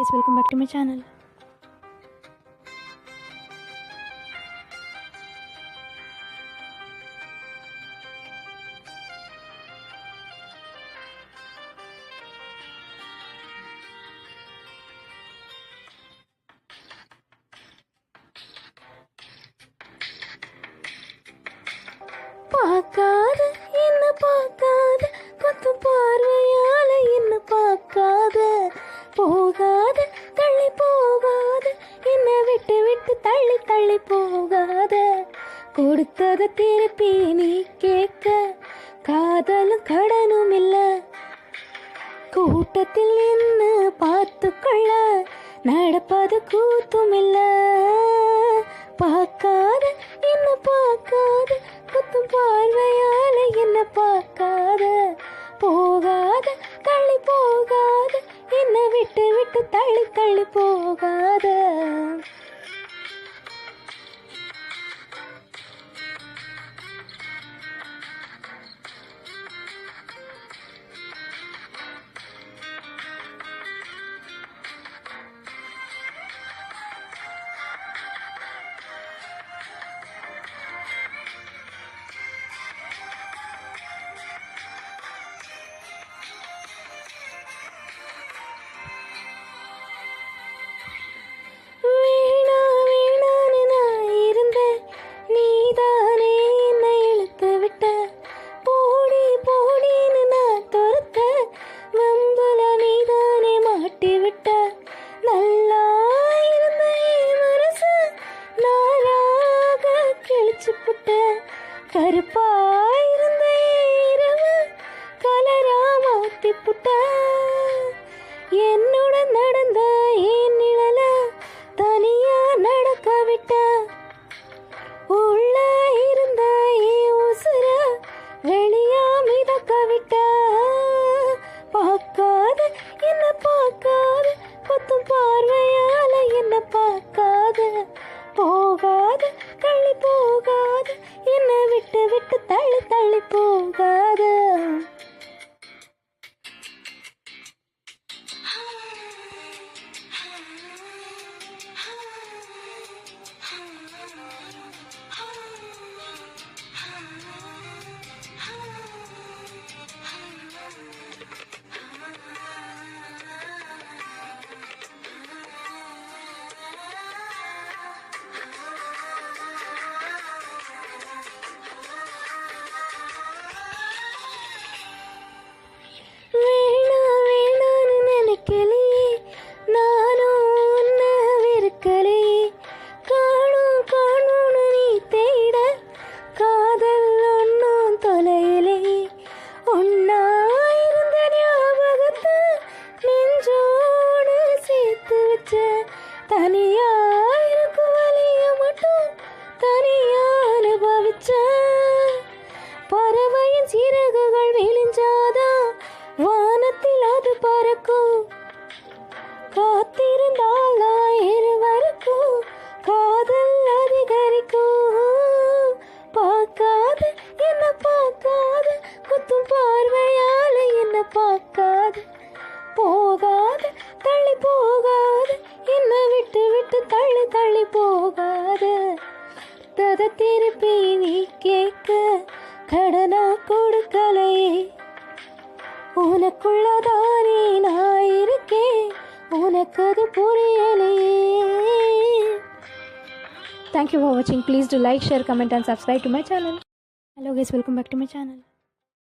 guys, welcome back to my channel. பார்க்காத என்ன பார்க்காத கொத்து பார்வையால என்ன பார்க்காத போகாத தள்ளி போகாத என்ன விட்டு விட்டு தள்ளி தள்ளி போகாத கொடுத்தத திருப்பி நீ கேட்க காதலும் கடனும் இல்ல கூட்டத்தில் நின்று பார்த்து கொள்ள நடப்பது கூத்தும் இல்ல பார்க்காத என்ன பார்க்காத குத்தும் பார்வையால என்ன பார்க்காத போகாத தள்ளி போகாத என்ன விட்டு விட்டு தள்ளி தள்ளி போகாத கருப்பாயிருந்த இரவு கலரா மாத்தி புட்ட என்னுடன் நடந்த என் நிழல தனியா நடக்க விட்ட உள்ள இருந்த என் உசுர வெளியா மிதக்க விட்ட பார்க்காத என்ன பார்க்காத கொத்தும் பார்வையால என்ன பார்க்காத போகாத தள்ளி போகாத என்ன விட்டு விட்டு தள்ளி தள்ளி போகாத தனியா இருக்கு வலிய மட்டும் தனியா அனுபவிச்ச பறவையின் சிறகுகள் விழிஞ்சாதான் வானத்தில் அது பறக்கும் காத்திருந்தால் இருவருக்கும் காதல் அதிகரிக்கும் பார்க்காத என்ன பார்க்காத குத்தும் பார்வையால என்ன பார்க்காத போகாத தள்ளி போகாத என்ன விட்டு விட்டு தள்ளி தள்ளி போகாத தத திருப்பி நீ கேட்க கடனா கொடுக்கலையே உனக்குள்ளதானே நான் இருக்கேன் உனக்கு அது புரியலையே. Thank you for watching. Please do like, share, comment and subscribe to my channel. Hello guys, welcome back to my channel.